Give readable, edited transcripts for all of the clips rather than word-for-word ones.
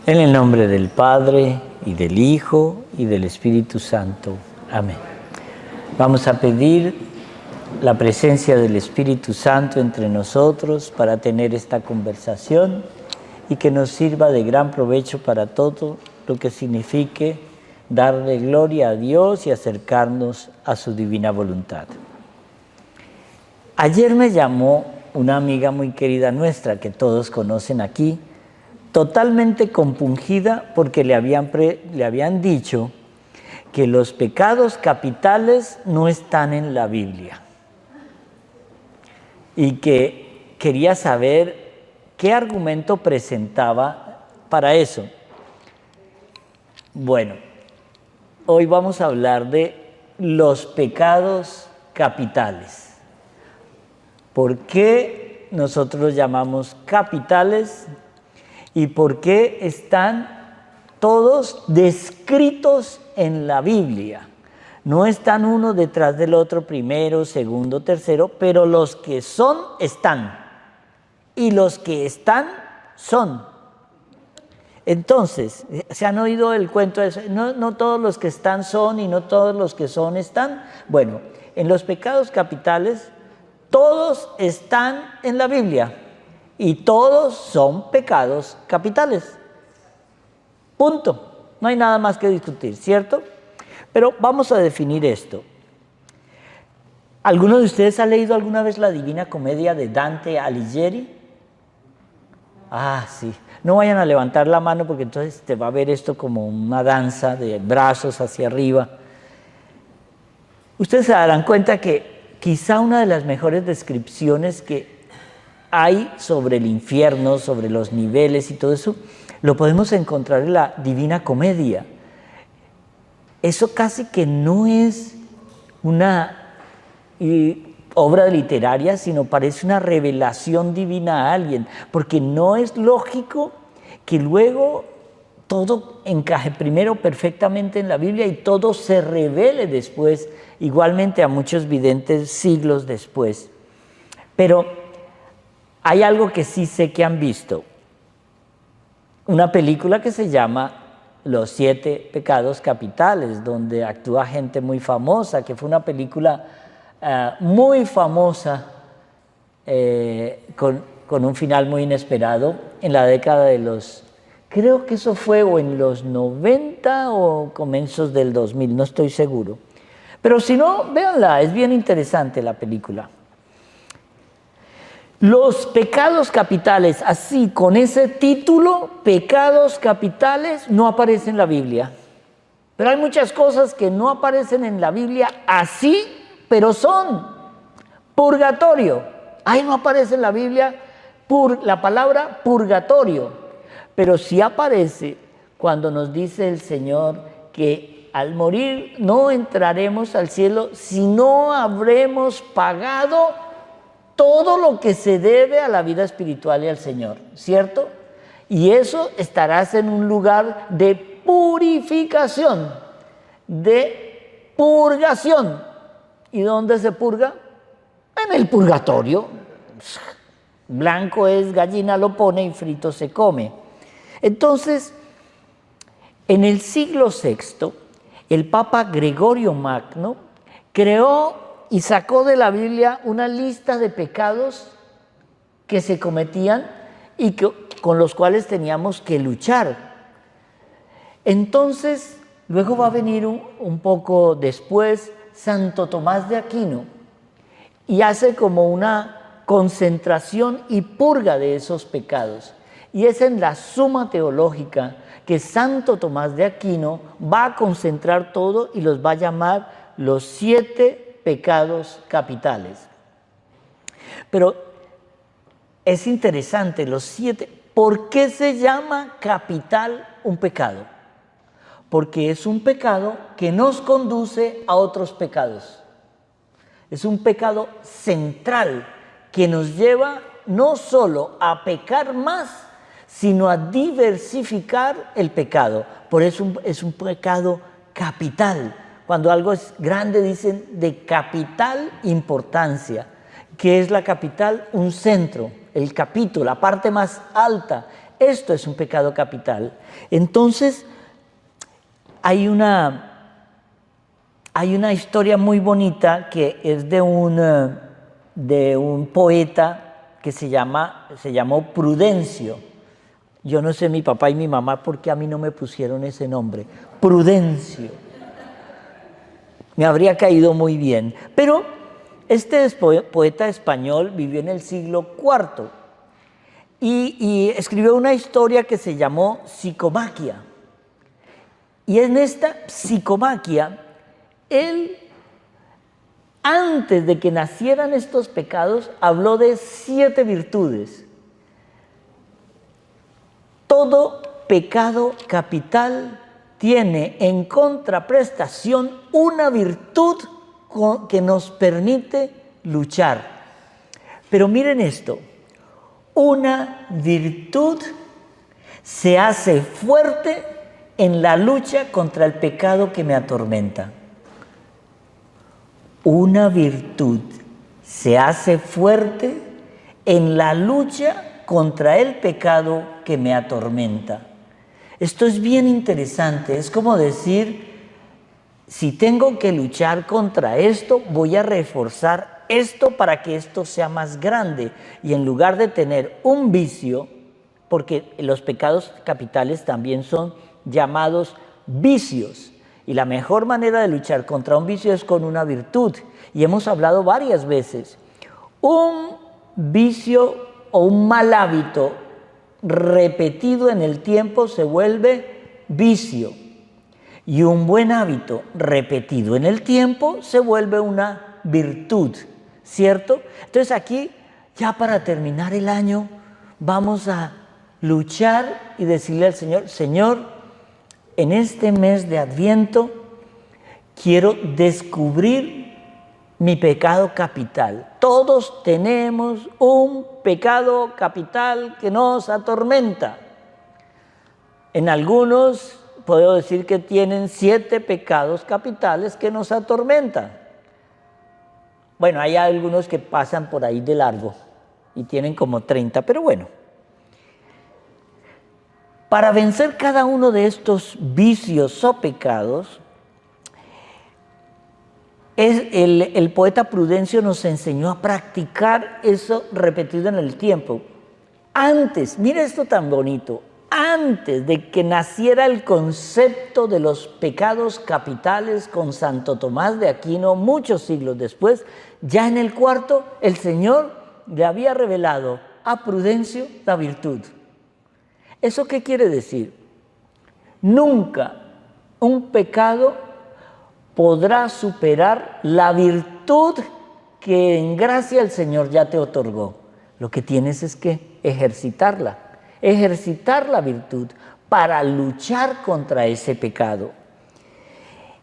En el nombre del Padre, y del Hijo, y del Espíritu Santo. Amén. Vamos a pedir la presencia del Espíritu Santo entre nosotros para tener esta conversación y que nos sirva de gran provecho para todo lo que signifique darle gloria a Dios y acercarnos a su divina voluntad. Ayer me llamó una amiga muy querida nuestra, que todos conocen aquí, totalmente compungida porque le habían dicho que los pecados capitales no están en la Biblia y que quería saber qué argumento presentaba para eso. Bueno, hoy vamos a hablar de los pecados capitales. ¿Por qué nosotros los llamamos capitales? ¿Y por qué están todos descritos en la Biblia? No están uno detrás del otro, primero, segundo, tercero, pero los que son, están. Y los que están, son. Entonces, ¿se han oído el cuento de eso? No todos los que están son y no todos los que son están. Bueno, en los pecados capitales, todos están en la Biblia. Y todos son pecados capitales. Punto. No hay nada más que discutir, ¿cierto? Pero vamos a definir esto. ¿Alguno de ustedes ha leído alguna vez la Divina Comedia de Dante Alighieri? Ah, sí. No vayan a levantar la mano porque entonces te va a ver esto como una danza de brazos hacia arriba. Ustedes se darán cuenta que quizá una de las mejores descripciones que hay sobre el infierno, sobre los niveles y todo eso, lo podemos encontrar en la Divina Comedia. Eso casi que no es una obra literaria, sino parece una revelación divina a alguien, porque no es lógico que luego todo encaje primero perfectamente en la Biblia y todo se revele después, igualmente a muchos videntes siglos después. Pero hay algo que sí sé que han visto, una película que se llama Los 7 pecados capitales, donde actúa gente muy famosa, que fue una película muy famosa, con un final muy inesperado, en la década de los, creo que eso fue o en los 90 o comienzos del 2000, no estoy seguro. Pero si no, véanla, es bien interesante la película. Los pecados capitales, así, con ese título, pecados capitales, no aparecen en la Biblia. Pero hay muchas cosas que no aparecen en la Biblia así, pero son. Purgatorio. Ahí no aparece en la Biblia la palabra purgatorio. Pero sí aparece cuando nos dice el Señor que al morir no entraremos al cielo si no habremos pagado todo lo que se debe a la vida espiritual y al Señor, ¿cierto? Y eso estarás en un lugar de purificación, de purgación. ¿Y dónde se purga? En el purgatorio. Blanco es gallina lo pone y frito se come. Entonces, en el siglo VI, el Papa Gregorio Magno creó y sacó de la Biblia una lista de pecados que se cometían y con los cuales teníamos que luchar. Entonces, luego va a venir un poco después Santo Tomás de Aquino y hace como una concentración y purga de esos pecados. Y es en la Suma Teológica que Santo Tomás de Aquino va a concentrar todo y los va a llamar los 7 pecados capitales. Pero es interesante, los 7. ¿Por qué se llama capital un pecado? Porque es un pecado que nos conduce a otros pecados. Es un pecado central que nos lleva no solo a pecar más, sino a diversificar el pecado. Por eso es un pecado capital. Cuando algo es grande dicen de capital importancia. ¿Qué es la capital? Un centro, el capítulo, la parte más alta, Esto es un pecado capital. Entonces, hay una historia muy bonita que es de un poeta que se llamó Prudencio. Yo no sé mi papá y mi mamá por qué a mí no me pusieron ese nombre. Prudencio. Me habría caído muy bien. Pero este poeta español vivió en el siglo IV y escribió una historia que se llamó Psicomaquia. Y en esta psicomaquia, él, antes de que nacieran estos pecados, habló de 7 virtudes. Todo pecado capital tiene en contraprestación una virtud que nos permite luchar. Pero miren esto, una virtud se hace fuerte en la lucha contra el pecado que me atormenta. Una virtud se hace fuerte en la lucha contra el pecado que me atormenta. Esto es bien interesante, es como decir, si tengo que luchar contra esto, voy a reforzar esto para que esto sea más grande. Y en lugar de tener un vicio, porque los pecados capitales también son llamados vicios, y la mejor manera de luchar contra un vicio es con una virtud, y hemos hablado varias veces. Un vicio o un mal hábito repetido en el tiempo se vuelve vicio, y un buen hábito repetido en el tiempo se vuelve una virtud, ¿cierto? Entonces aquí, ya para terminar el año, vamos a luchar y decirle al Señor, Señor, en este mes de Adviento quiero descubrir mi pecado capital. Todos tenemos un pecado capital que nos atormenta. En algunos puedo decir que tienen 7 pecados capitales que nos atormentan. Bueno, hay algunos que pasan por ahí de largo y tienen como 30, pero bueno. Para vencer cada uno de estos vicios o pecados, el poeta Prudencio nos enseñó a practicar eso repetido en el tiempo. Antes, mira esto tan bonito, antes de que naciera el concepto de los pecados capitales con Santo Tomás de Aquino, muchos siglos después, ya en el IV, el Señor le había revelado a Prudencio la virtud. ¿Eso qué quiere decir? Nunca un pecado podrá superar la virtud que en gracia el Señor ya te otorgó. Lo que tienes es que ejercitar la virtud para luchar contra ese pecado.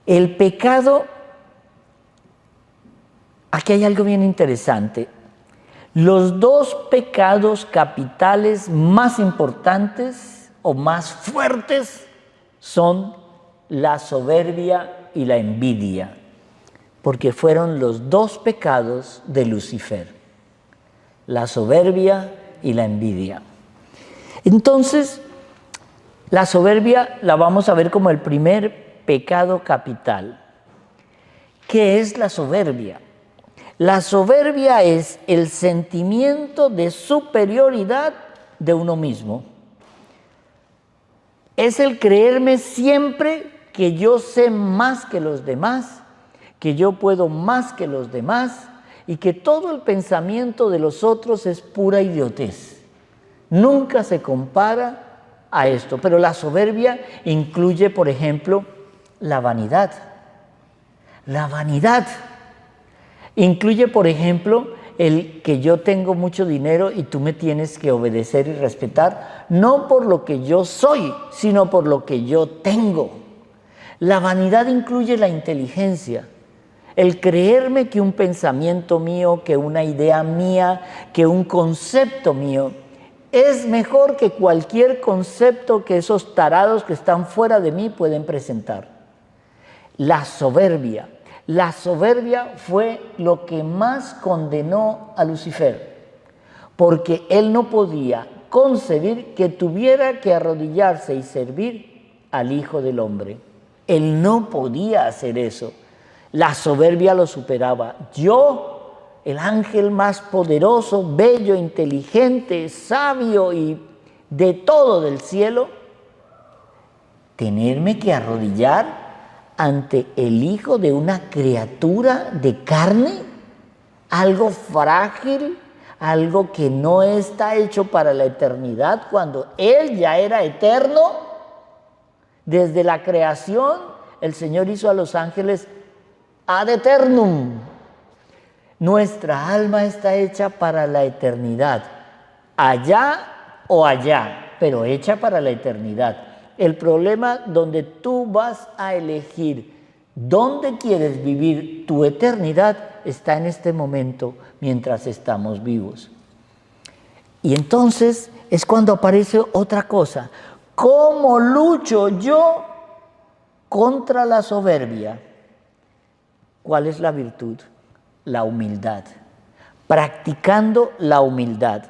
El pecado, aquí hay algo bien interesante. Los 2 pecados capitales más importantes o más fuertes son la soberbia y la envidia, porque fueron los 2 pecados de Lucifer, la soberbia y la envidia. Entonces, la soberbia la vamos a ver como el primer pecado capital. ¿Qué es la soberbia? La soberbia es el sentimiento de superioridad de uno mismo. Es el creerme siempre que yo sé más que los demás, que yo puedo más que los demás y que todo el pensamiento de los otros es pura idiotez. Nunca se compara a esto, pero la soberbia incluye, por ejemplo, la vanidad. La vanidad incluye, por ejemplo, el que yo tengo mucho dinero y tú me tienes que obedecer y respetar, no por lo que yo soy, sino por lo que yo tengo. La vanidad incluye la inteligencia, el creerme que un pensamiento mío, que una idea mía, que un concepto mío es mejor que cualquier concepto que esos tarados que están fuera de mí pueden presentar. La soberbia fue lo que más condenó a Lucifer, porque él no podía concebir que tuviera que arrodillarse y servir al Hijo del Hombre. Él no podía hacer eso. La soberbia lo superaba. Yo, el ángel más poderoso, bello, inteligente, sabio y de todo del cielo, tenerme que arrodillar ante el hijo de una criatura de carne, algo frágil, algo que no está hecho para la eternidad, cuando Él ya era eterno. Desde la creación, el Señor hizo a los ángeles ad eternum. Nuestra alma está hecha para la eternidad, allá o allá, pero hecha para la eternidad. El problema donde tú vas a elegir dónde quieres vivir tu eternidad está en este momento mientras estamos vivos. Y entonces es cuando aparece otra cosa. ¿Cómo lucho yo contra la soberbia? ¿Cuál es la virtud? La humildad. Practicando la humildad.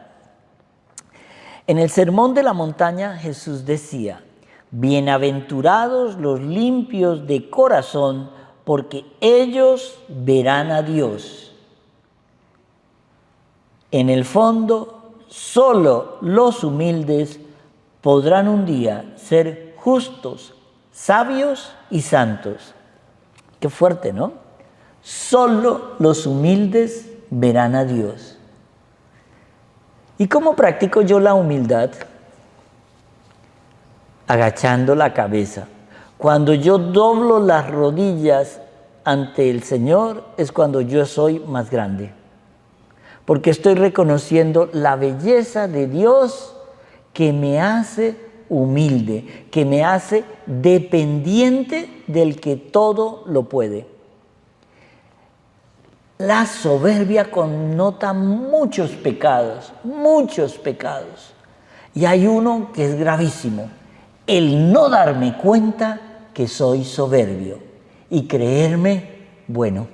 En el Sermón de la Montaña Jesús decía: bienaventurados los limpios de corazón, porque ellos verán a Dios. En el fondo, solo los humildes podrán un día ser justos, sabios y santos. Qué fuerte, ¿no? Solo los humildes verán a Dios. ¿Y cómo practico yo la humildad? Agachando la cabeza. Cuando yo doblo las rodillas ante el Señor es cuando yo soy más grande. Porque estoy reconociendo la belleza de Dios que me hace humilde, que me hace dependiente del que todo lo puede. La soberbia connota muchos pecados. Y hay uno que es gravísimo: el no darme cuenta que soy soberbio y creerme bueno.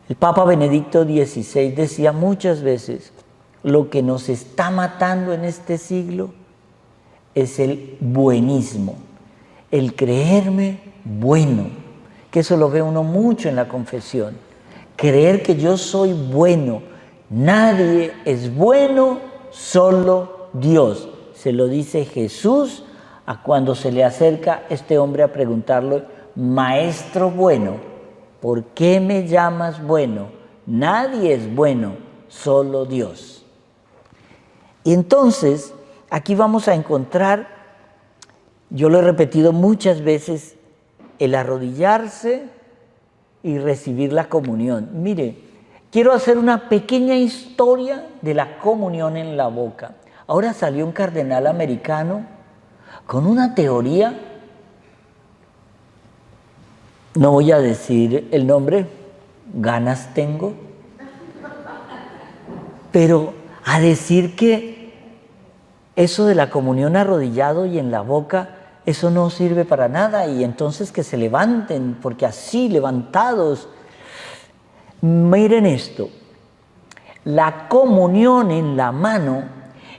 El Papa Benedicto XVI decía muchas veces: lo que nos está matando en este siglo es el buenismo, el creerme bueno, que eso lo ve uno mucho en la confesión. Creer que yo soy bueno. Nadie es bueno, solo Dios. Se lo dice Jesús a cuando se le acerca este hombre a preguntarle: maestro bueno, ¿por qué me llamas bueno? Nadie es bueno, solo Dios. Y entonces, aquí vamos a encontrar, yo lo he repetido muchas veces, el arrodillarse y recibir la comunión. Mire, quiero hacer una pequeña historia de la comunión en la boca. Ahora salió un cardenal americano con una teoría, no voy a decir el nombre, ganas tengo, pero a decir que eso de la comunión arrodillado y en la boca, eso no sirve para nada, y entonces que se levanten, porque así levantados. Miren esto, la comunión en la mano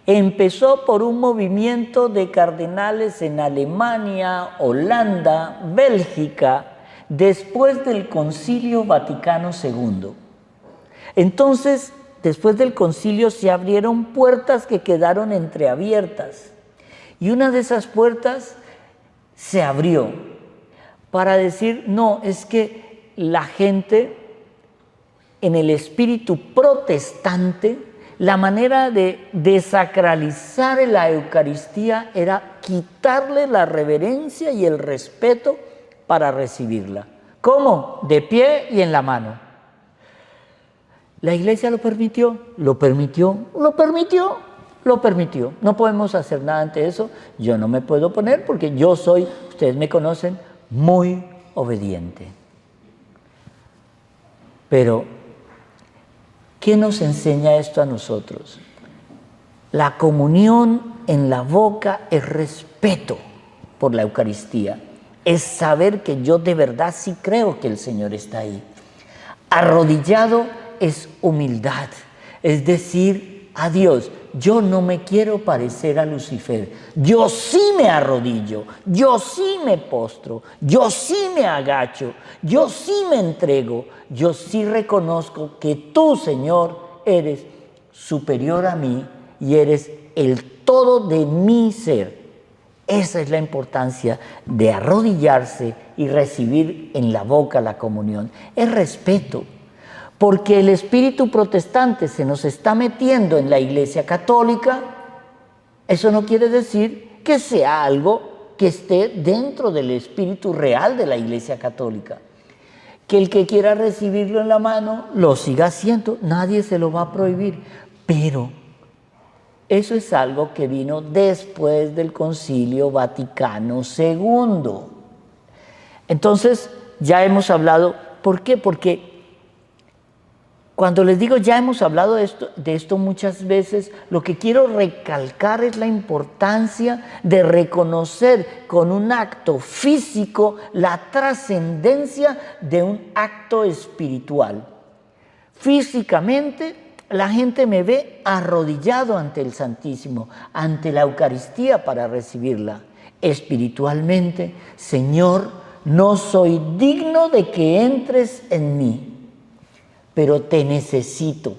empezó por un movimiento de cardenales en Alemania, Holanda, Bélgica, después del Concilio Vaticano II. Entonces, después del concilio se abrieron puertas que quedaron entreabiertas, y una de esas puertas se abrió para decir: no, es que la gente en el espíritu protestante, la manera de desacralizar la Eucaristía era quitarle la reverencia y el respeto para recibirla. ¿Cómo? De pie y en la mano. La Iglesia lo permitió, lo permitió. No podemos hacer nada ante eso. Yo no me puedo oponer porque yo soy, ustedes me conocen, muy obediente. Pero, ¿qué nos enseña esto a nosotros? La comunión en la boca es respeto por la Eucaristía. Es saber que yo de verdad sí creo que el Señor está ahí. Arrodillado es humildad, es decir a Dios: yo no me quiero parecer a Lucifer. Yo sí me arrodillo, yo sí me postro, yo sí me agacho, yo sí me entrego, yo sí reconozco que tú, Señor, eres superior a mí y eres el todo de mi ser. Esa es la importancia de arrodillarse y recibir en la boca la comunión. Es respeto, porque el espíritu protestante se nos está metiendo en la Iglesia Católica. Eso no quiere decir que sea algo que esté dentro del espíritu real de la Iglesia Católica. Que el que quiera recibirlo en la mano lo siga haciendo, nadie se lo va a prohibir, pero eso es algo que vino después del Concilio Vaticano II. Entonces, ya hemos hablado. ¿Por qué? Porque cuando les digo ya hemos hablado de esto muchas veces, lo que quiero recalcar es la importancia de reconocer con un acto físico la trascendencia de un acto espiritual. Físicamente, la gente me ve arrodillado ante el Santísimo, ante la Eucaristía para recibirla. Espiritualmente, Señor, no soy digno de que entres en mí, pero te necesito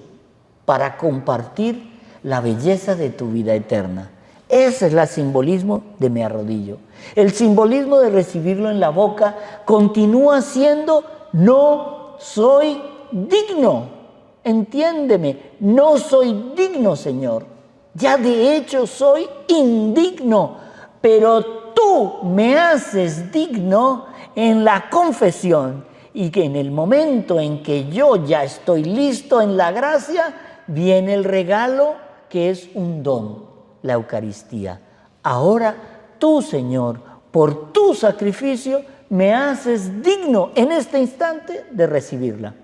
para compartir la belleza de tu vida eterna. Ese es el simbolismo de me arrodillo. El simbolismo de recibirlo en la boca continúa siendo no soy digno. Entiéndeme, no soy digno, Señor. Ya de hecho soy indigno, pero tú me haces digno en la confesión y que en el momento en que yo ya estoy listo en la gracia, viene el regalo que es un don, la Eucaristía. Ahora tú, Señor, por tu sacrificio, me haces digno en este instante de recibirla.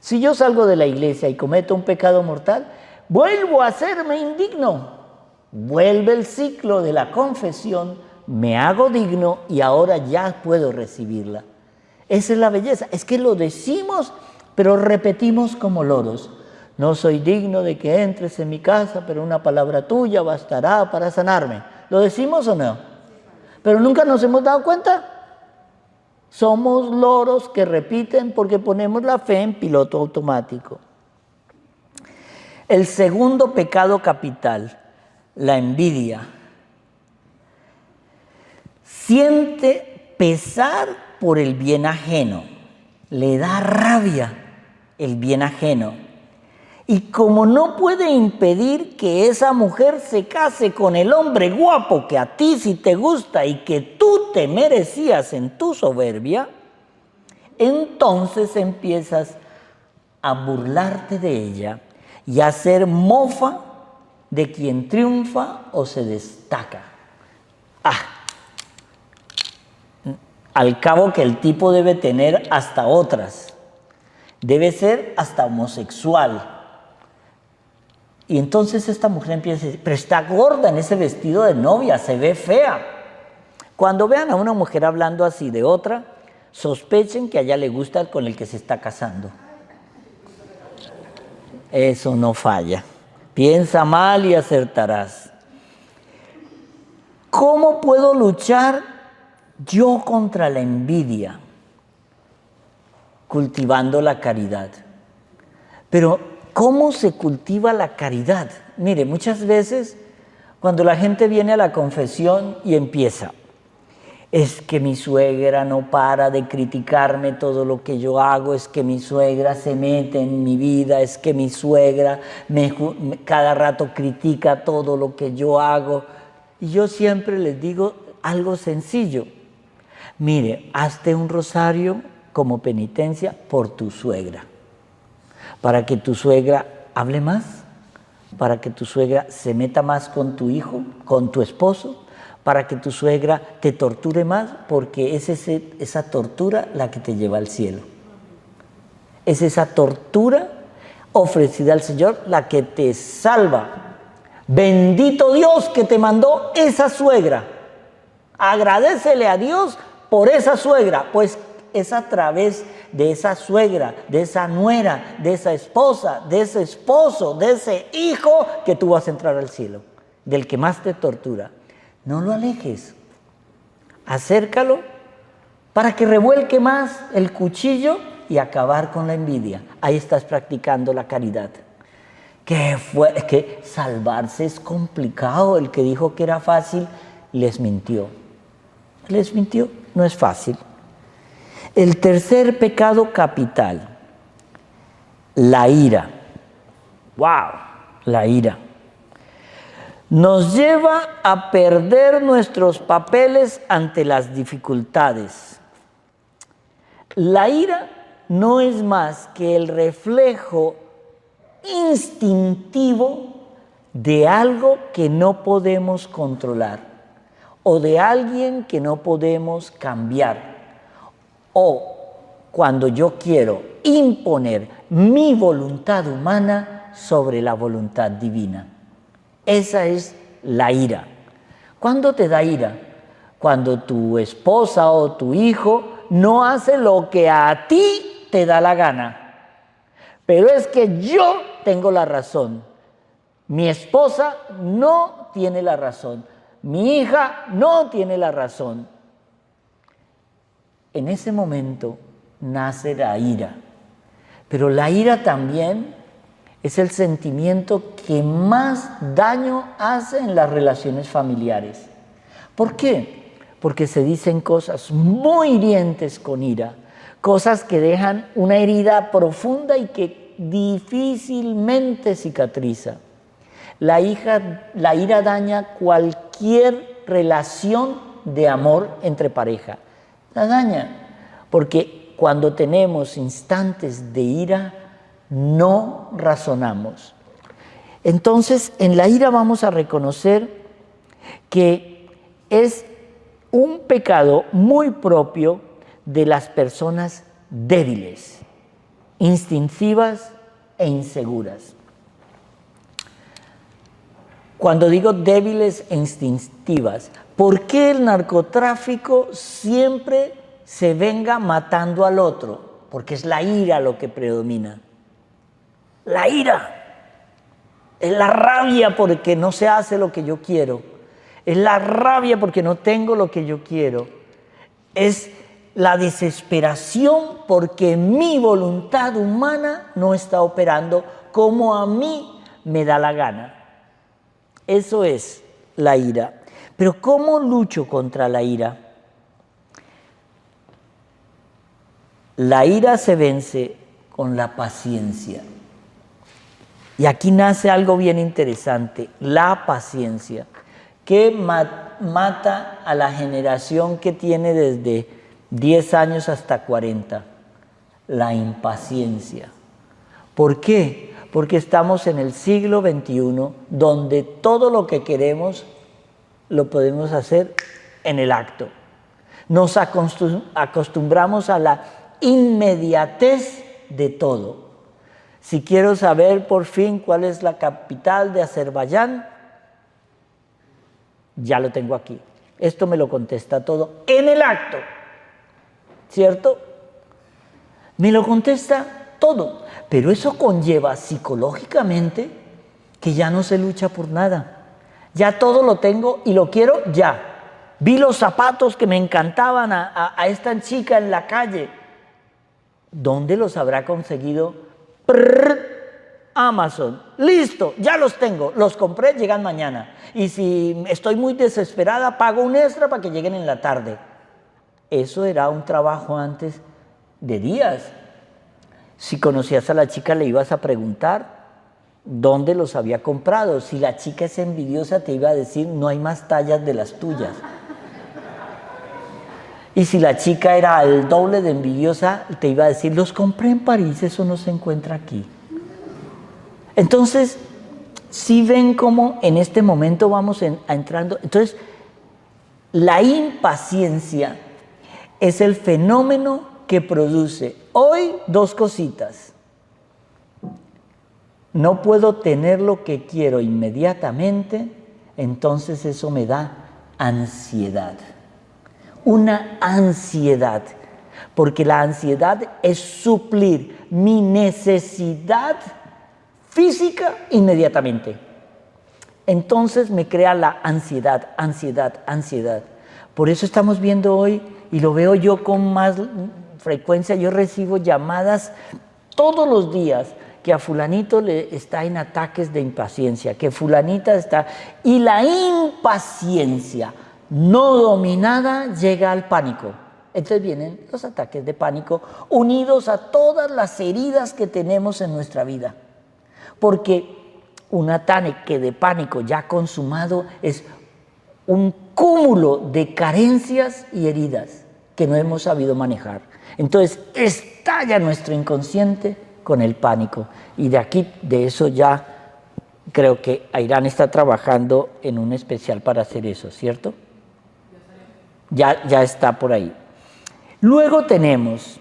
Si yo salgo de la iglesia y cometo un pecado mortal, vuelvo a hacerme indigno. Vuelve el ciclo de la confesión, me hago digno y ahora ya puedo recibirla. Esa es la belleza. Es que lo decimos, pero repetimos como loros. No soy digno de que entres en mi casa, pero una palabra tuya bastará para sanarme. ¿Lo decimos o no? Pero nunca nos hemos dado cuenta. Somos loros que repiten porque ponemos la fe en piloto automático. El segundo pecado capital, la envidia. Siente pesar por el bien ajeno, le da rabia el bien ajeno. Y como no puede impedir que esa mujer se case con el hombre guapo que a ti sí te gusta y que tú te merecías en tu soberbia, entonces empiezas a burlarte de ella y a hacer mofa de quien triunfa o se destaca. Al cabo que el tipo debe tener hasta otras, debe ser hasta homosexual. Y entonces esta mujer empieza a decir, pero está gorda en ese vestido de novia, se ve fea. Cuando vean a una mujer hablando así de otra, sospechen que a ella le gusta con el que se está casando. Eso no falla. Piensa mal y acertarás. ¿Cómo puedo luchar yo contra la envidia? Cultivando la caridad. Pero ¿cómo se cultiva la caridad? Mire, muchas veces cuando la gente viene a la confesión y empieza, es que mi suegra no para de criticarme todo lo que yo hago, es que mi suegra se mete en mi vida, es que mi suegra cada rato critica todo lo que yo hago. Y yo siempre les digo algo sencillo. Mire, hazte un rosario como penitencia por tu suegra, para que tu suegra hable más, para que tu suegra se meta más con tu hijo, con tu esposo, para que tu suegra te torture más, porque es esa tortura la que te lleva al cielo. Es esa tortura ofrecida al Señor la que te salva. Bendito Dios que te mandó esa suegra. Agradécele a Dios por esa suegra, pues es a través de esa suegra, de esa nuera, de esa esposa, de ese esposo, de ese hijo, que tú vas a entrar al cielo, del que más te tortura. No lo alejes, acércalo para que revuelque más el cuchillo y acabar con la envidia. Ahí estás practicando la caridad. Que salvarse es complicado. El que dijo que era fácil, les mintió. Les mintió, no es fácil. El tercer pecado capital, la ira. ¡Wow! La ira. Nos lleva a perder nuestros papeles ante las dificultades. La ira no es más que el reflejo instintivo de algo que no podemos controlar o de alguien que no podemos cambiar, o cuando yo quiero imponer mi voluntad humana sobre la voluntad divina. Esa es la ira. ¿Cuándo te da ira? Cuando tu esposa o tu hijo no hace lo que a ti te da la gana. Pero es que yo tengo la razón. Mi esposa no tiene la razón. Mi hija no tiene la razón. En ese momento nace la ira. Pero la ira también es el sentimiento que más daño hace en las relaciones familiares. ¿Por qué? Porque se dicen cosas muy hirientes con ira, cosas que dejan una herida profunda y que difícilmente cicatriza. La ira daña cualquier relación de amor entre pareja. La daña, porque cuando tenemos instantes de ira, no razonamos. Entonces, en la ira vamos a reconocer que es un pecado muy propio de las personas débiles, instintivas e inseguras. Cuando digo débiles e instintivas, ¿por qué el narcotráfico siempre se venga matando al otro? Porque es la ira lo que predomina. La ira es la rabia porque no se hace lo que yo quiero. Es la rabia porque no tengo lo que yo quiero. Es la desesperación porque mi voluntad humana no está operando como a mí me da la gana. Eso es la ira. Pero ¿cómo lucho contra la ira? La ira se vence con la paciencia. Y aquí nace algo bien interesante, la paciencia, que mata a la generación que tiene desde 10 años hasta 40, la impaciencia. ¿Por qué? Porque estamos en el siglo XXI, donde todo lo que queremos lo podemos hacer en el acto. Nos acostumbramos a la inmediatez de todo. Si quiero saber por fin cuál es la capital de Azerbaiyán, ya lo tengo aquí. Esto me lo contesta todo en el acto, ¿cierto? Me lo contesta todo, pero eso conlleva psicológicamente que ya no se lucha por nada. Ya todo lo tengo y lo quiero ya. Vi los zapatos que me encantaban a esta chica en la calle. ¿Dónde los habrá conseguido? Amazon, listo, ya los tengo, los compré, llegan mañana. Y si estoy muy desesperada, pago un extra para que lleguen en la tarde. Eso era un trabajo antes de días. Si conocías a la chica, le ibas a preguntar dónde los había comprado. Si la chica es envidiosa, te iba a decir, no hay más tallas de las tuyas. Y si la chica era al doble de envidiosa, te iba a decir, los compré en París, eso no se encuentra aquí. Entonces, si ven cómo en este momento vamos entrando. Entonces, la impaciencia es el fenómeno que produce hoy dos cositas. No puedo tener lo que quiero inmediatamente, entonces eso me da ansiedad. Una ansiedad, porque la ansiedad es suplir mi necesidad física inmediatamente. Entonces me crea la ansiedad, ansiedad, ansiedad. Por eso estamos viendo hoy, y lo veo yo con más frecuencia, yo recibo llamadas todos los días que a fulanito le está en ataques de impaciencia, que fulanita está... Y la impaciencia no dominada llega al pánico. Entonces vienen los ataques de pánico unidos a todas las heridas que tenemos en nuestra vida. Porque un ataque de pánico ya consumado es un cúmulo de carencias y heridas que no hemos sabido manejar. Entonces estalla nuestro inconsciente con el pánico. Y de aquí, de eso ya creo que Airán está trabajando en un especial para hacer eso, ¿cierto? Ya está por ahí. Luego tenemos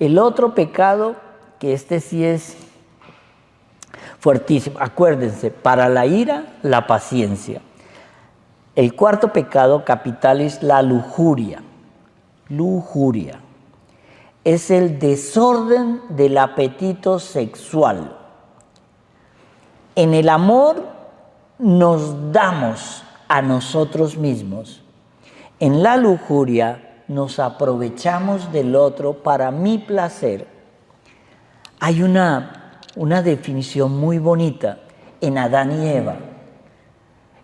el otro pecado, que este sí es fuertísimo. Acuérdense, para la ira, la paciencia. El cuarto pecado capital es la lujuria. Lujuria. Es el desorden del apetito sexual. En el amor nos damos a nosotros mismos. En la lujuria nos aprovechamos del otro para mi placer. Hay una definición muy bonita en Adán y Eva.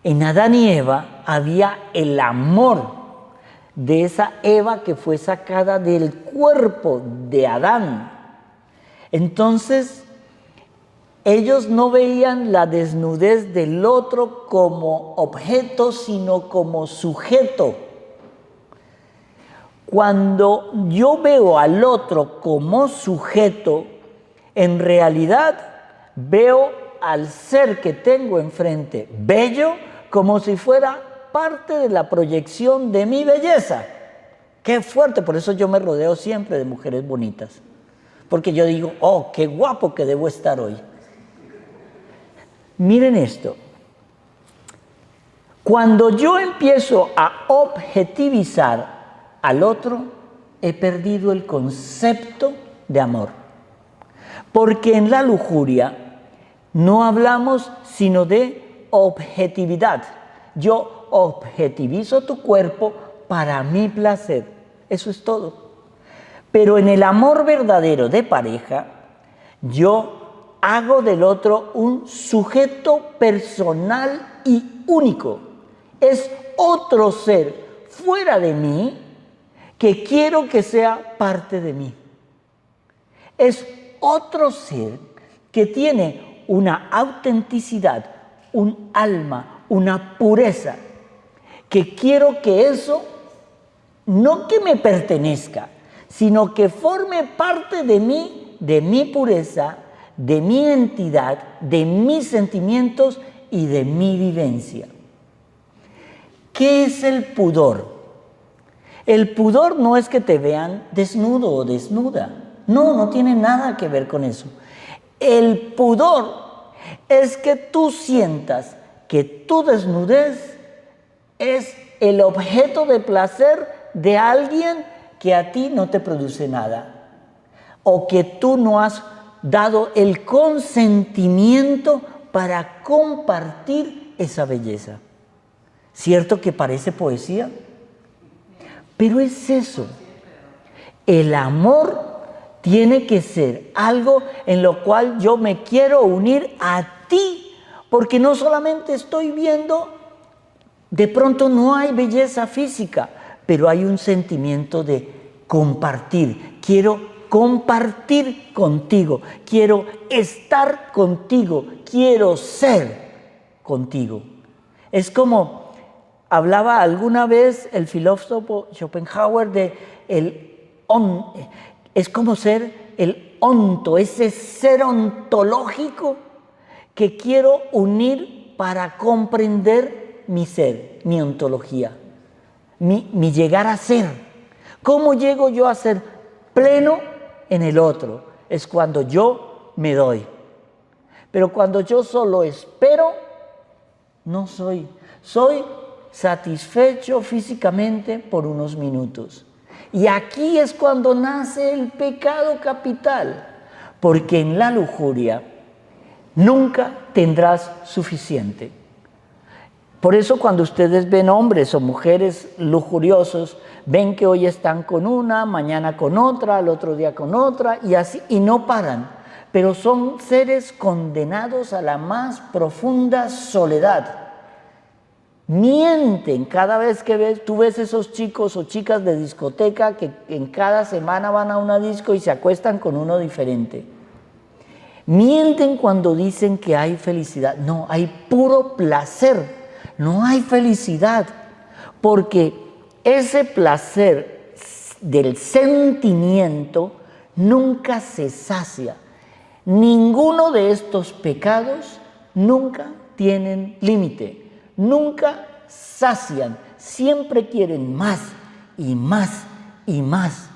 En Adán y Eva había el amor de esa Eva que fue sacada del cuerpo de Adán. Entonces, ellos no veían la desnudez del otro como objeto, sino como sujeto. Cuando yo veo al otro como sujeto, en realidad veo al ser que tengo enfrente bello como si fuera parte de la proyección de mi belleza. ¡Qué fuerte! Por eso yo me rodeo siempre de mujeres bonitas. Porque yo digo, oh, qué guapo que debo estar hoy. Miren esto. Cuando yo empiezo a objetivizar al otro, he perdido el concepto de amor. Porque en la lujuria no hablamos sino de objetividad. Yo objetivizo tu cuerpo para mi placer. Eso es todo. Pero en el amor verdadero de pareja, yo hago del otro un sujeto personal y único. Es otro ser fuera de mí que quiero que sea parte de mí. Es otro ser que tiene una autenticidad, un alma, una pureza, que quiero que eso, no que me pertenezca, sino que forme parte de mí, de mi pureza, de mi entidad, de mis sentimientos y de mi vivencia. ¿Qué es el pudor? El pudor no es que te vean desnudo o desnuda. No tiene nada que ver con eso. El pudor es que tú sientas que tu desnudez es el objeto de placer de alguien que a ti no te produce nada, o que tú no has dado el consentimiento para compartir esa belleza. ¿Cierto que parece poesía? Pero es eso. El amor tiene que ser algo en lo cual yo me quiero unir a ti, porque no solamente estoy viendo, de pronto no hay belleza física, pero hay un sentimiento de compartir. Quiero compartir contigo, quiero estar contigo, quiero ser contigo. Es como hablaba alguna vez el filósofo Schopenhauer de es como ser el onto, ese ser ontológico que quiero unir para comprender mi ser, mi ontología, mi llegar a ser. ¿Cómo llego yo a ser pleno en el otro? Es cuando yo me doy. Pero cuando yo solo espero, no soy. Soy satisfecho físicamente por unos minutos. Y aquí es cuando nace el pecado capital, porque en la lujuria nunca tendrás suficiente. Por eso cuando ustedes ven hombres o mujeres lujuriosos, ven que hoy están con una, mañana con otra, al otro día con otra, y así, y no paran. Pero son seres condenados a la más profunda soledad. Mienten cada vez que tú ves esos chicos o chicas de discoteca que en cada semana van a una disco y se acuestan con uno diferente. Mienten cuando dicen que hay felicidad. No, hay puro placer. No hay felicidad, porque ese placer del sentimiento nunca se sacia. Ninguno de estos pecados nunca tienen límite, nunca sacian, siempre quieren más y más y más.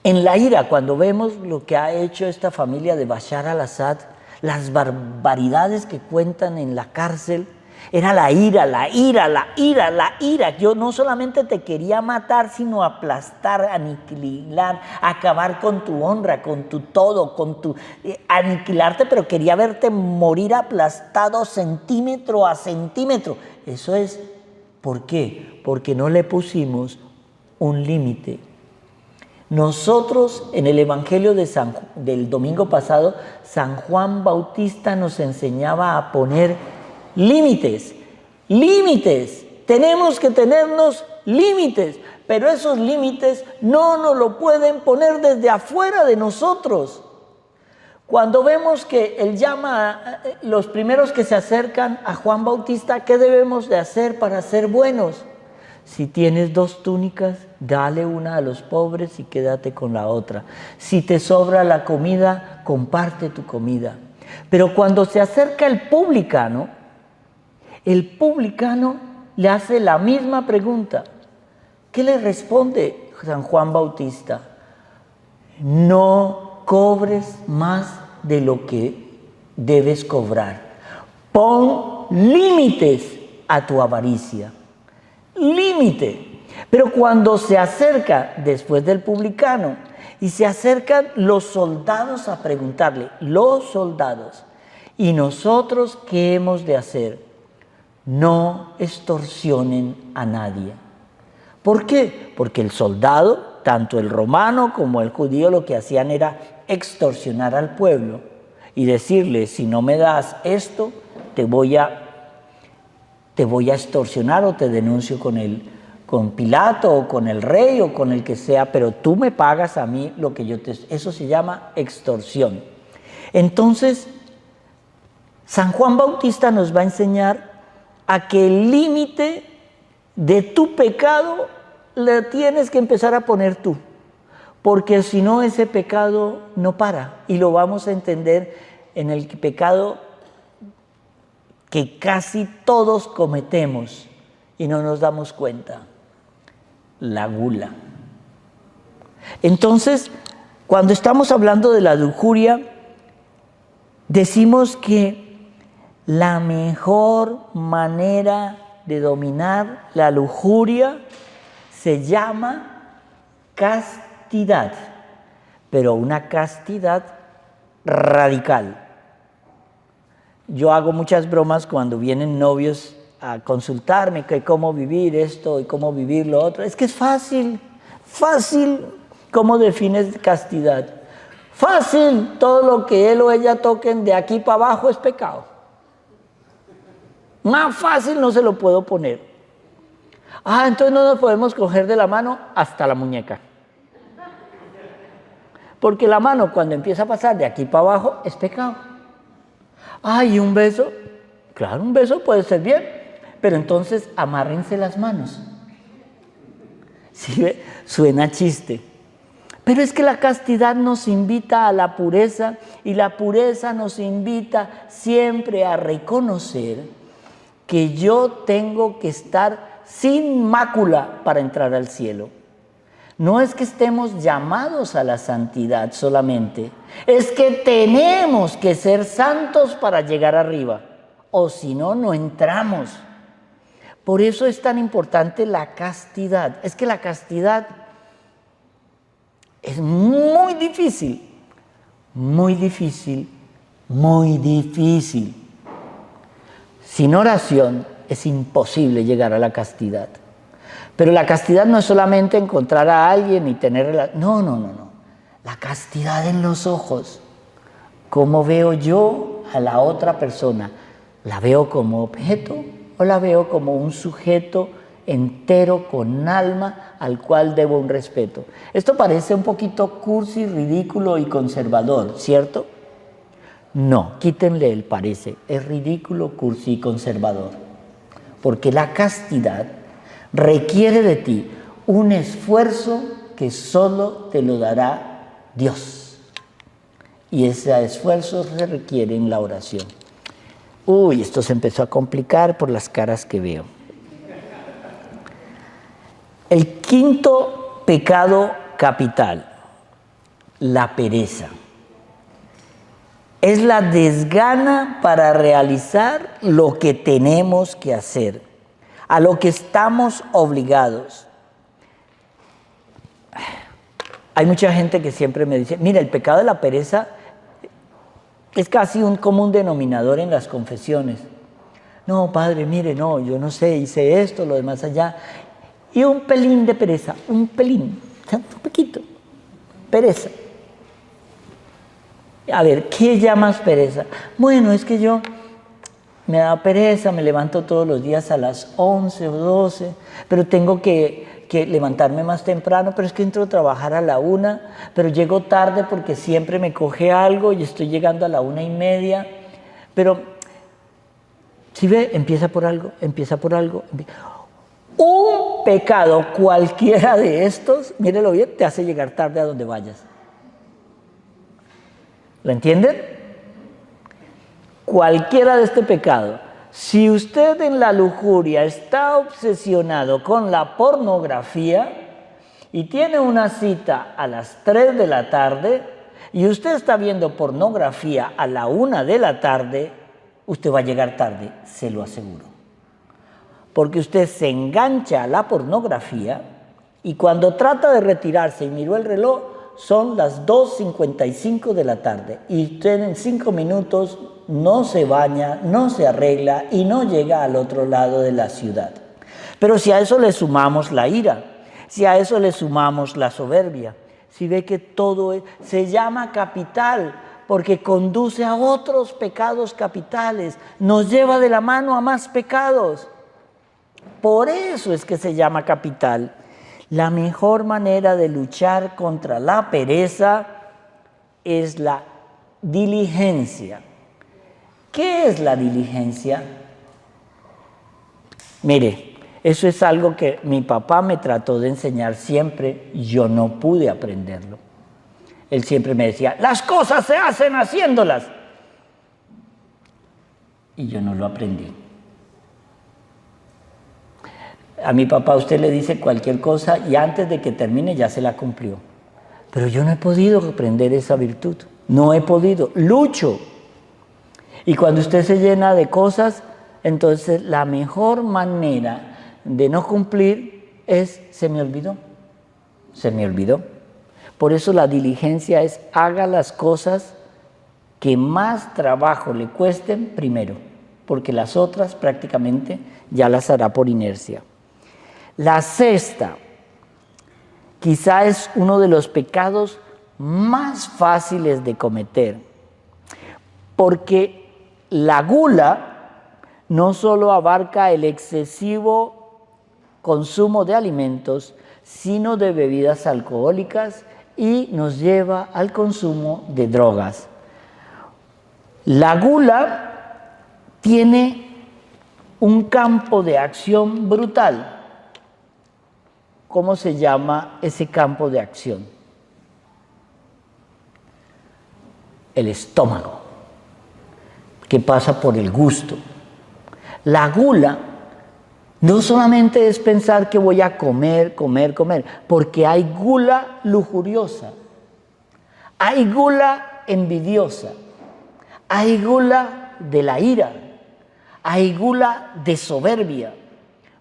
En la ira, cuando vemos lo que ha hecho esta familia de Bashar al-Assad, las barbaridades que cuentan en la cárcel, era la ira, la ira, la ira, la ira. Yo no solamente te quería matar, sino aplastar, aniquilar, acabar con tu honra, con tu todo, aniquilarte, pero quería verte morir aplastado centímetro a centímetro. Eso es, ¿por qué? Porque no le pusimos un límite. Nosotros, en el Evangelio del domingo pasado, San Juan Bautista nos enseñaba a poner límites, límites. Tenemos que tenernos límites, pero esos límites no nos lo pueden poner desde afuera de nosotros. Cuando vemos que él llama a los primeros que se acercan a Juan Bautista, ¿qué debemos de hacer para ser buenos? Si tienes 2 túnicas, dale una a los pobres y quédate con la otra. Si te sobra la comida, comparte tu comida. Pero cuando se acerca el publicano le hace la misma pregunta. ¿Qué le responde San Juan Bautista? No cobres más de lo que debes cobrar. Pon límites a tu avaricia. Límite. Pero cuando se acerca, después del publicano, y se acercan los soldados a preguntarle, los soldados, ¿y nosotros qué hemos de hacer? No extorsionen a nadie. ¿Por qué? Porque el soldado, tanto el romano como el judío, lo que hacían era extorsionar al pueblo y decirle, si no me das esto, te voy a extorsionar o te denuncio con Pilato o con el rey o con el que sea, pero tú me pagas a mí lo que yo te... Eso se llama extorsión. Entonces, San Juan Bautista nos va a enseñar a que el límite de tu pecado le tienes que empezar a poner tú, porque si no ese pecado no para, y lo vamos a entender en el pecado que casi todos cometemos y no nos damos cuenta, la gula. Entonces, cuando estamos hablando de la lujuria, decimos que la mejor manera de dominar la lujuria se llama castidad, pero una castidad radical. Yo hago muchas bromas cuando vienen novios a consultarme que cómo vivir esto y cómo vivir lo otro. Es que es fácil, fácil. ¿Cómo defines castidad? Fácil, todo lo que él o ella toquen de aquí para abajo es pecado. Más fácil no se lo puedo poner. Entonces no nos podemos coger de la mano hasta la muñeca. Porque la mano cuando empieza a pasar de aquí para abajo es pecado. ¿Y un beso? Claro, un beso puede ser bien, pero entonces amárrense las manos. ¿Sí? Suena chiste. Pero es que la castidad nos invita a la pureza y la pureza nos invita siempre a reconocer que yo tengo que estar sin mácula para entrar al cielo. No es que estemos llamados a la santidad solamente, es que tenemos que ser santos para llegar arriba, o si no, no entramos. Por eso es tan importante la castidad. Es que la castidad es muy difícil, muy difícil, muy difícil. Sin oración es imposible llegar a la castidad. Pero la castidad no es solamente encontrar a alguien y tener... No. La castidad en los ojos. ¿Cómo veo yo a la otra persona? ¿La veo como objeto o la veo como un sujeto entero con alma al cual debo un respeto? Esto parece un poquito cursi, ridículo y conservador, ¿cierto? No, quítenle el parece. Es ridículo, cursi y conservador. Porque la castidad requiere de ti un esfuerzo que solo te lo dará Dios. Y ese esfuerzo se requiere en la oración. Uy, esto se empezó a complicar por las caras que veo. El quinto pecado capital, la pereza. Es la desgana para realizar lo que tenemos que hacer, a lo que estamos obligados. Hay mucha gente que siempre me dice, mira, el pecado de la pereza es casi un común denominador en las confesiones. No, padre, mire, no, yo no sé, hice esto, lo demás allá. Y un pelín de pereza, un pelín, un poquito, pereza. A ver, ¿qué llamas pereza? Bueno, es que yo me da pereza, me levanto todos los días a las 11 o 12, pero tengo que levantarme más temprano, pero es que entro a trabajar a la 1, pero llego tarde porque siempre me coge algo y estoy llegando a la 1:30, pero, si ve, empieza por algo. Un pecado cualquiera de estos, mírelo bien, te hace llegar tarde a donde vayas. ¿Lo entienden? Cualquiera de este pecado. Si usted en la lujuria está obsesionado con la pornografía y tiene una cita a las 3 de la tarde y usted está viendo pornografía a la 1 de la tarde, usted va a llegar tarde, se lo aseguro. Porque usted se engancha a la pornografía y cuando trata de retirarse y miró el reloj, son las 2:55 de la tarde y usted en 5 minutos no se baña, no se arregla y no llega al otro lado de la ciudad. Pero si a eso le sumamos la ira, si a eso le sumamos la soberbia, si ve que todo se llama capital porque conduce a otros pecados capitales, nos lleva de la mano a más pecados. Por eso es que se llama capital. La mejor manera de luchar contra la pereza es la diligencia. ¿Qué es la diligencia? Mire, eso es algo que mi papá me trató de enseñar siempre y yo no pude aprenderlo. Él siempre me decía, las cosas se hacen haciéndolas. Y yo no lo aprendí. A mi papá usted le dice cualquier cosa y antes de que termine ya se la cumplió. Pero yo no he podido aprender esa virtud. No he podido. Lucho. Y cuando usted se llena de cosas, entonces la mejor manera de no cumplir es se me olvidó. Se me olvidó. Por eso la diligencia es haga las cosas que más trabajo le cuesten primero, porque las otras prácticamente ya las hará por inercia. La sexta, quizá es uno de los pecados más fáciles de cometer, porque la gula no solo abarca el excesivo consumo de alimentos, sino de bebidas alcohólicas y nos lleva al consumo de drogas. La gula tiene un campo de acción brutal. ¿Cómo se llama ese campo de acción? El estómago, que pasa por el gusto. La gula no solamente es pensar que voy a comer, porque hay gula lujuriosa, hay gula envidiosa, hay gula de la ira, hay gula de soberbia.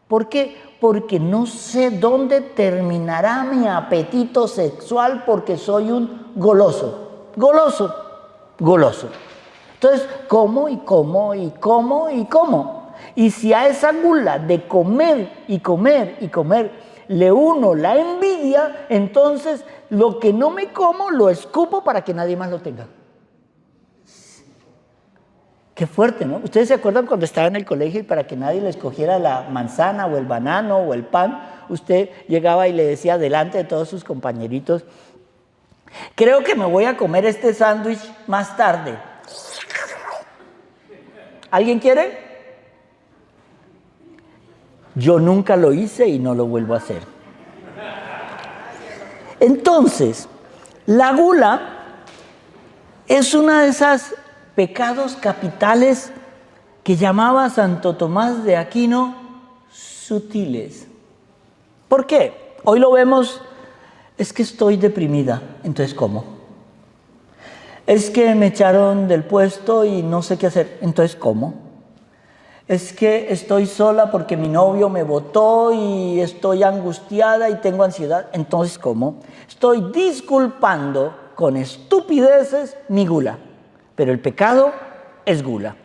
¿Por qué? Porque no sé dónde terminará mi apetito sexual porque soy un goloso. Goloso. Entonces, como y como y como y como. Y si a esa gula de comer y comer y comer le uno la envidia, entonces lo que no me como lo escupo para que nadie más lo tenga. Qué fuerte, ¿no? ¿Ustedes se acuerdan cuando estaba en el colegio y para que nadie le escogiera la manzana o el banano o el pan, usted llegaba y le decía delante de todos sus compañeritos, creo que me voy a comer este sándwich más tarde? ¿Alguien quiere? Yo nunca lo hice y no lo vuelvo a hacer. Entonces, la gula es una de esas pecados capitales que llamaba Santo Tomás de Aquino sutiles. ¿Por qué? Hoy lo vemos, es que estoy deprimida, entonces ¿cómo? Es que me echaron del puesto y no sé qué hacer, entonces ¿cómo? Es que estoy sola porque mi novio me botó y estoy angustiada y tengo ansiedad, entonces ¿cómo? Estoy disculpando con estupideces mi gula, pero el pecado es gula.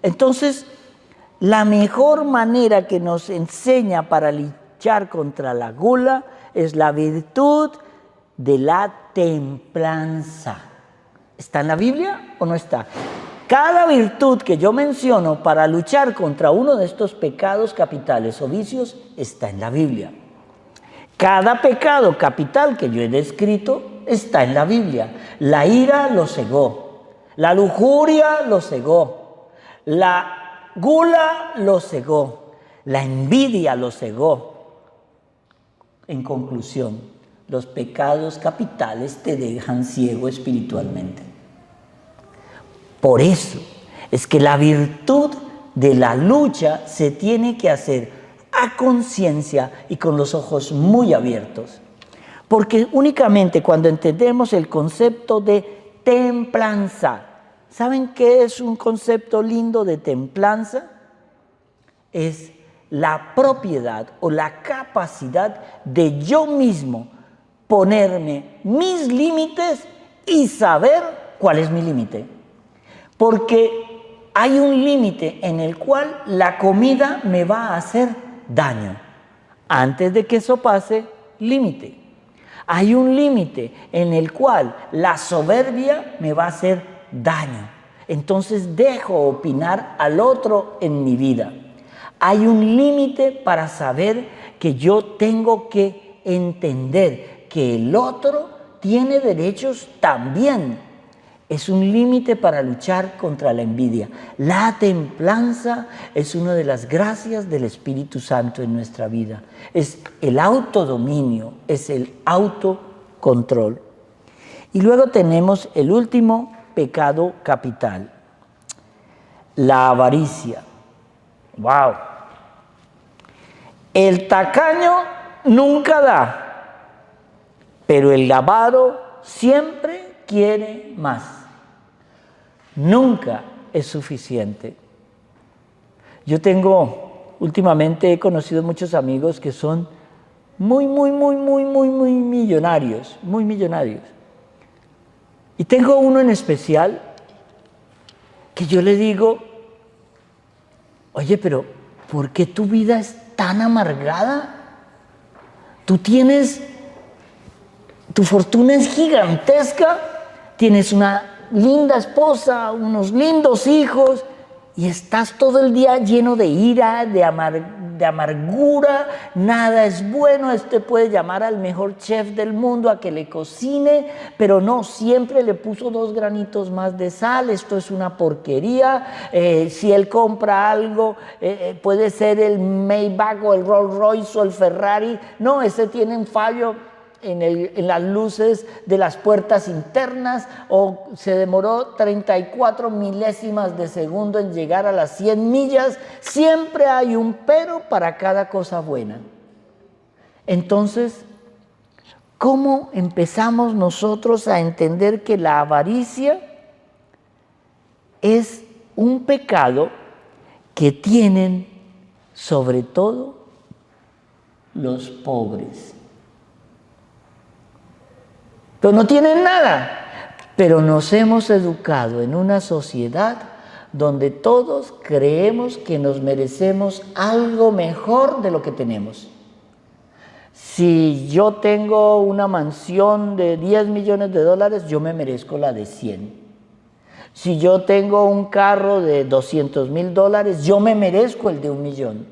Entonces, la mejor manera que nos enseña para luchar contra la gula es la virtud de la templanza. ¿Está en la Biblia o no está? Cada virtud que yo menciono para luchar contra uno de estos pecados capitales o vicios está en la Biblia. Cada pecado capital que yo he descrito está en la Biblia. La ira lo cegó, la lujuria lo cegó, la gula lo cegó, la envidia lo cegó. En conclusión, los pecados capitales te dejan ciego espiritualmente. Por eso es que la virtud de la lucha se tiene que hacer a conciencia y con los ojos muy abiertos. Porque únicamente cuando entendemos el concepto de templanza, ¿saben qué es un concepto lindo de templanza? Es la propiedad o la capacidad de yo mismo ponerme mis límites y saber cuál es mi límite. Porque hay un límite en el cual la comida me va a hacer daño. Antes de que eso pase, límite. Hay un límite en el cual la soberbia me va a hacer daño. Entonces dejo opinar al otro en mi vida. Hay un límite para saber que yo tengo que entender que el otro tiene derechos también. Es un límite para luchar contra la envidia. La templanza es una de las gracias del Espíritu Santo en nuestra vida. Es el autodominio, es el autocontrol. Y luego tenemos el último pecado capital, la avaricia. ¡Wow! El tacaño nunca da, pero el avaro siempre quiere más. Nunca es suficiente. Últimamente he conocido muchos amigos que son muy millonarios, muy millonarios. Y tengo uno en especial que yo le digo, oye, pero ¿por qué tu vida es tan amargada? Tu fortuna es gigantesca, tienes una linda esposa, unos lindos hijos, y estás todo el día lleno de ira, de amargura, nada es bueno. Puede llamar al mejor chef del mundo a que le cocine, pero no, siempre le puso 2 granitos más de sal, esto es una porquería. Si él compra algo, puede ser el Maybach o el Rolls Royce o el Ferrari, no, ese tiene un fallo en las luces de las puertas internas, o se demoró 34 milésimas de segundo en llegar a las 100 millas. Siempre hay un pero para cada cosa buena. Entonces, ¿cómo empezamos nosotros a entender que la avaricia es un pecado que tienen sobre todo los pobres. Pero no tienen nada. Pero nos hemos educado en una sociedad donde todos creemos que nos merecemos algo mejor de lo que tenemos. Si yo tengo una mansión de 10 millones de dólares, yo me merezco la de 100. Si yo tengo un carro de 200,000 dólares, yo me merezco el de 1,000,000.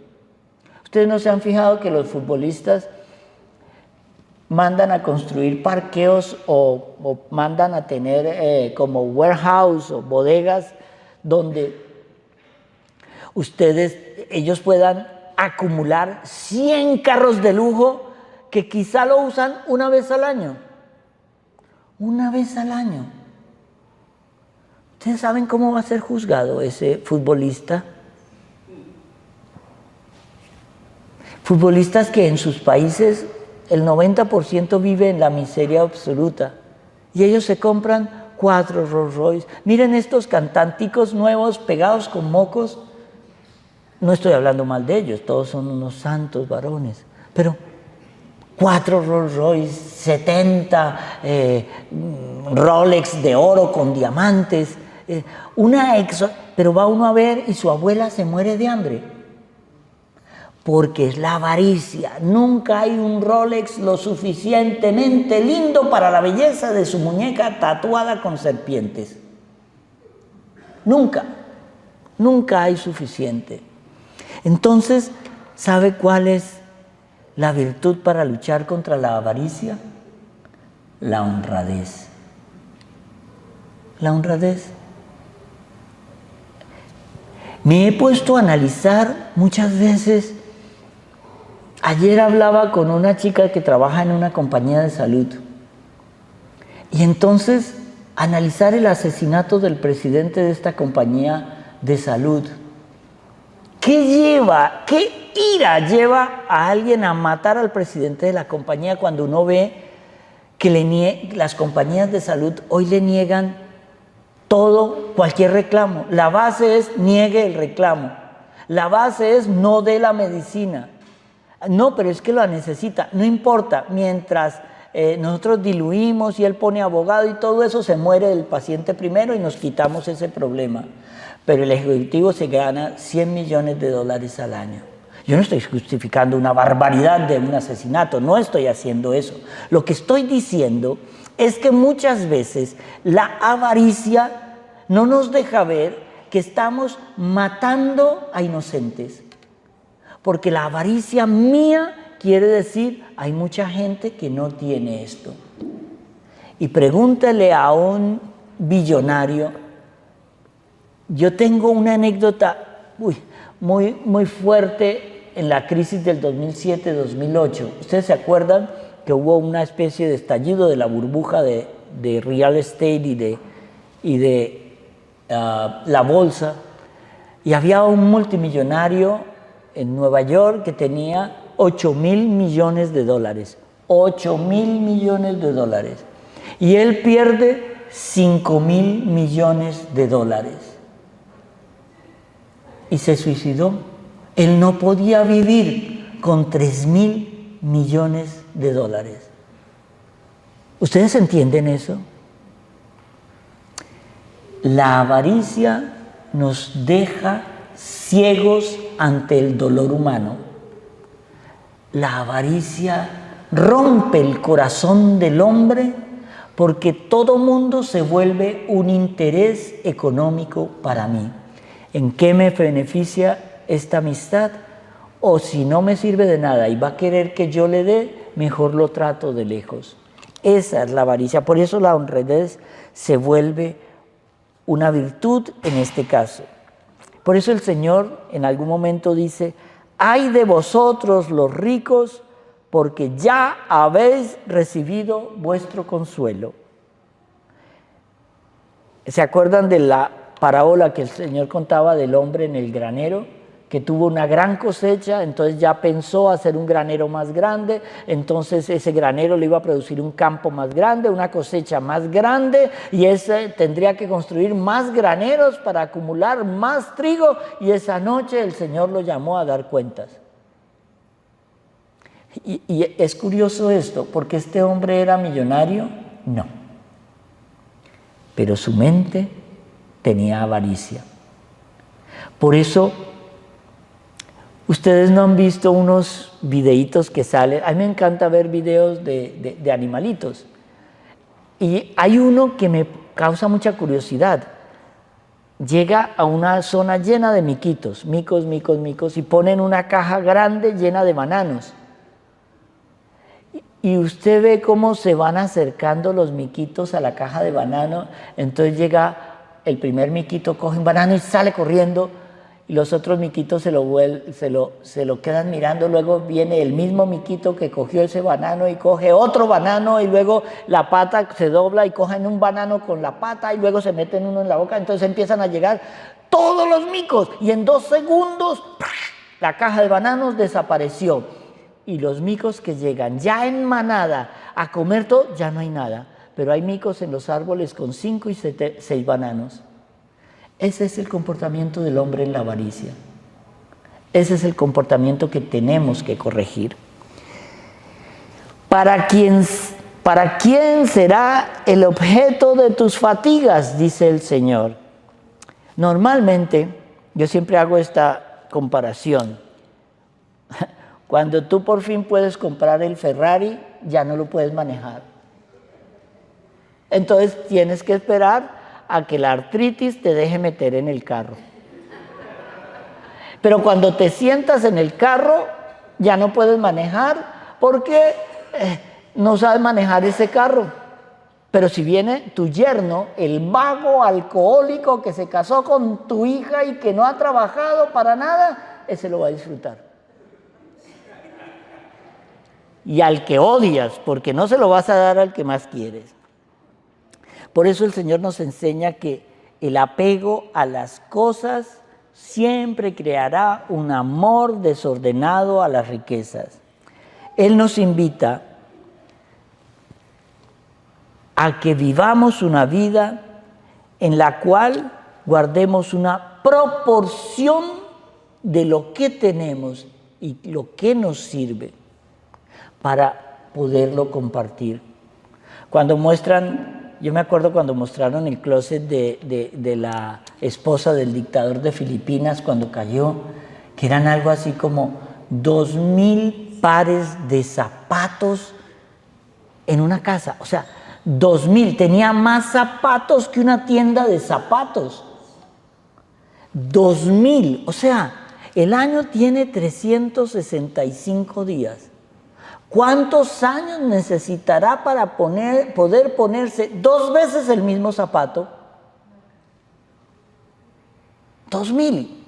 Ustedes no se han fijado que los futbolistas mandan a construir parqueos o mandan a tener como warehouse o bodegas donde ellos puedan acumular 100 carros de lujo que quizá lo usan una vez al año. Una vez al año. ¿Ustedes saben cómo va a ser juzgado ese futbolista? Futbolistas que en sus países el 90% vive en la miseria absoluta y ellos se compran 4 Rolls Royce. Miren estos cantánticos nuevos pegados con mocos. No estoy hablando mal de ellos, todos son unos santos varones, pero 4 Rolls Royce, 70 Rolex de oro con diamantes, pero va uno a ver y su abuela se muere de hambre. Porque es la avaricia. Nunca hay un Rolex lo suficientemente lindo para la belleza de su muñeca tatuada con serpientes. Nunca. Nunca hay suficiente. Entonces, ¿sabe cuál es la virtud para luchar contra la avaricia? La honradez. La honradez. Me he puesto a analizar muchas veces. Ayer hablaba con una chica que trabaja en una compañía de salud y entonces analizar el asesinato del presidente de esta compañía de salud. ¿Qué ira lleva a alguien a matar al presidente de la compañía cuando uno ve que las compañías de salud hoy le niegan cualquier reclamo? La base es niegue el reclamo. La base es no dé la medicina. No, pero es que lo necesita. No importa, mientras nosotros diluimos y él pone abogado y todo eso, se muere el paciente primero y nos quitamos ese problema. Pero el ejecutivo se gana 100 millones de dólares al año. Yo no estoy justificando una barbaridad de un asesinato, no estoy haciendo eso. Lo que estoy diciendo es que muchas veces la avaricia no nos deja ver que estamos matando a inocentes. Porque la avaricia mía quiere decir, hay mucha gente que no tiene esto. Y pregúntale a un billonario. Yo tengo una anécdota muy fuerte en la crisis del 2007-2008. ¿Ustedes se acuerdan que hubo una especie de estallido de la burbuja de real estate y de la bolsa? Y había un multimillonario en Nueva York que tenía 8,000 millones de dólares. 8,000 millones de dólares. Y él pierde 5,000 millones de dólares. Y se suicidó. Él no podía vivir con 3,000 millones de dólares. ¿Ustedes entienden eso? La avaricia nos deja ciegos ante el dolor humano. La avaricia rompe el corazón del hombre porque todo mundo se vuelve un interés económico para mí. ¿En qué me beneficia esta amistad? O si no me sirve de nada y va a querer que yo le dé, mejor lo trato de lejos. Esa es la avaricia. Por eso la honradez se vuelve una virtud en este caso. Por eso el Señor en algún momento dice, ¡ay de vosotros los ricos, porque ya habéis recibido vuestro consuelo! ¿Se acuerdan de la parábola que el Señor contaba del hombre en el granero? que tuvo una gran cosecha, entonces ya pensó hacer un granero más grande, entonces ese granero le iba a producir un campo más grande, una cosecha más grande, y ese tendría que construir más graneros para acumular más trigo, y esa noche el Señor lo llamó a dar cuentas. Y es curioso esto, porque este hombre era millonario, no, pero su mente tenía avaricia. Por eso, ustedes no han visto unos videitos que salen. A mí me encanta ver videos de animalitos. Y hay uno que me causa mucha curiosidad. Llega a una zona llena de miquitos, micos, y ponen una caja grande llena de bananos. Y usted ve cómo se van acercando los miquitos a la caja de banano. Entonces llega el primer miquito, coge un banano y sale corriendo. Y los otros miquitos se lo quedan mirando. Luego viene el mismo miquito que cogió ese banano y coge otro banano, y luego la pata se dobla y cogen un banano con la pata y luego se meten uno en la boca. Entonces empiezan a llegar todos los micos y en 2 segundos la caja de bananos desapareció. Y los micos que llegan ya en manada a comer todo, ya no hay nada. Pero hay micos en los árboles con 5 y 6 bananos. Ese es el comportamiento del hombre en la avaricia. Ese es el comportamiento que tenemos que corregir. ¿Para quién será el objeto de tus fatigas?, dice el Señor. Normalmente, yo siempre hago esta comparación. Cuando tú por fin puedes comprar el Ferrari, ya no lo puedes manejar. Entonces tienes que esperar a que la artritis te deje meter en el carro. Pero cuando te sientas en el carro, ya no puedes manejar porque no sabes manejar ese carro. Pero si viene tu yerno, el vago alcohólico que se casó con tu hija y que no ha trabajado para nada, ese lo va a disfrutar. Y al que odias, porque no se lo vas a dar al que más quieres. Por eso el Señor nos enseña que el apego a las cosas siempre creará un amor desordenado a las riquezas. Él nos invita a que vivamos una vida en la cual guardemos una proporción de lo que tenemos y lo que nos sirve para poderlo compartir. Cuando muestran, yo me acuerdo cuando mostraron el closet de la esposa del dictador de Filipinas cuando cayó, que eran algo así como 2,000 pares de zapatos en una casa. O sea, 2,000, tenía más zapatos que una tienda de zapatos. 2,000, o sea, el año tiene 365 días. ¿Cuántos años necesitará para poder ponerse 2 veces el mismo zapato? 2,000.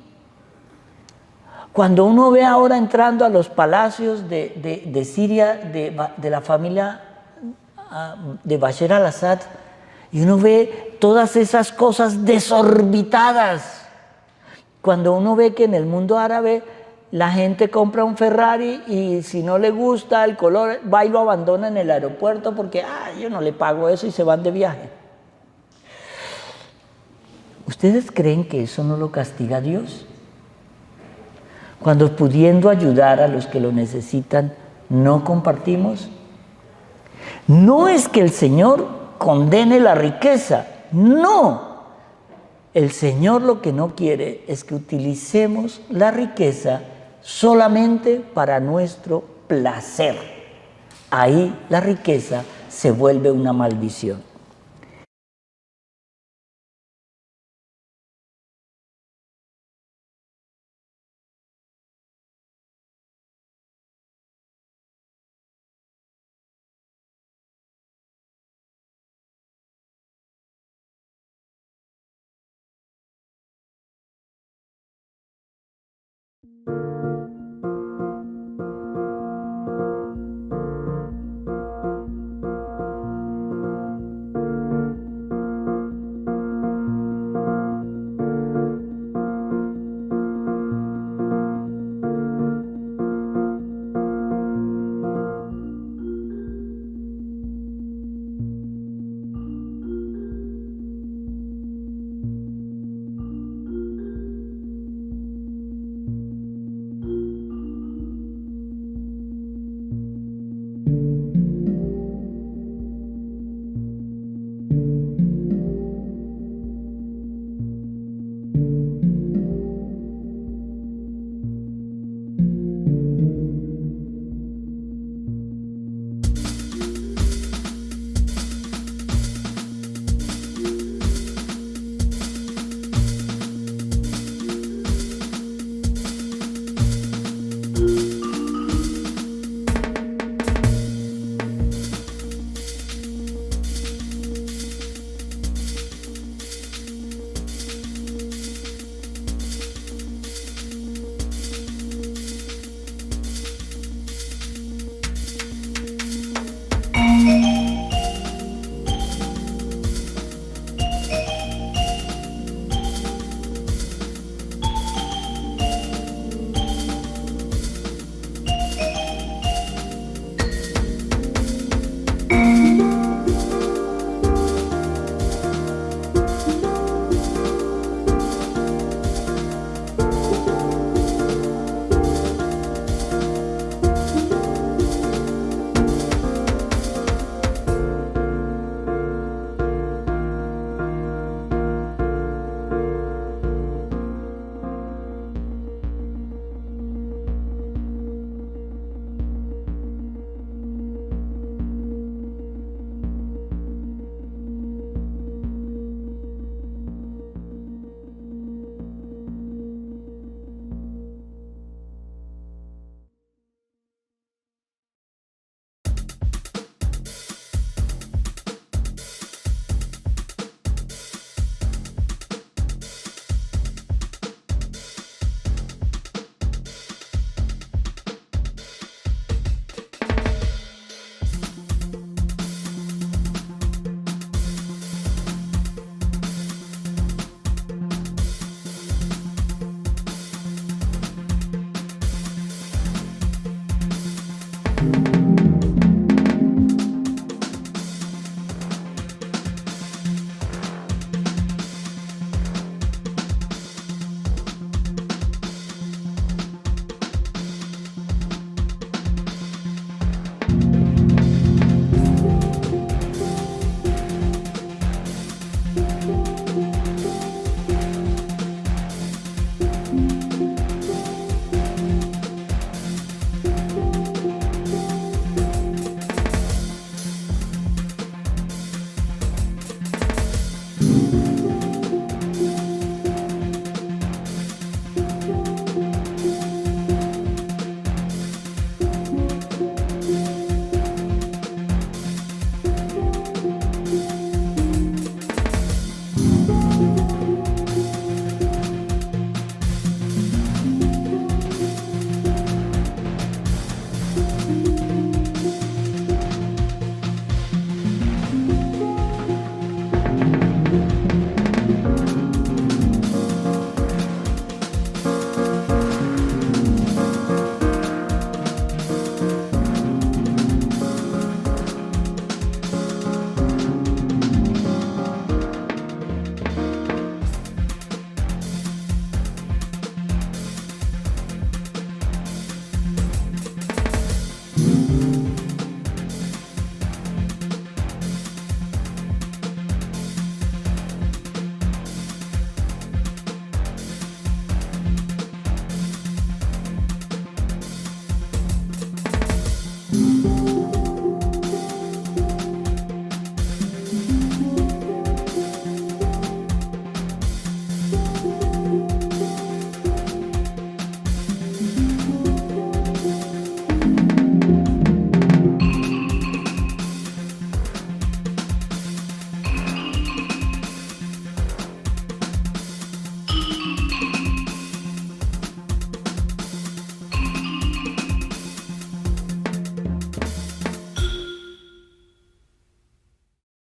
Cuando uno ve ahora entrando a los palacios de Siria, de la familia de Bashar al-Assad, y uno ve todas esas cosas desorbitadas. Cuando uno ve que en el mundo árabe la gente compra un Ferrari y si no le gusta el color, va y lo abandona en el aeropuerto porque yo no le pago eso y se van de viaje. ¿Ustedes creen que eso no lo castiga Dios? Cuando pudiendo ayudar a los que lo necesitan, no compartimos. No es que el Señor condene la riqueza, no. El Señor lo que no quiere es que utilicemos la riqueza solamente para nuestro placer. Ahí la riqueza se vuelve una maldición.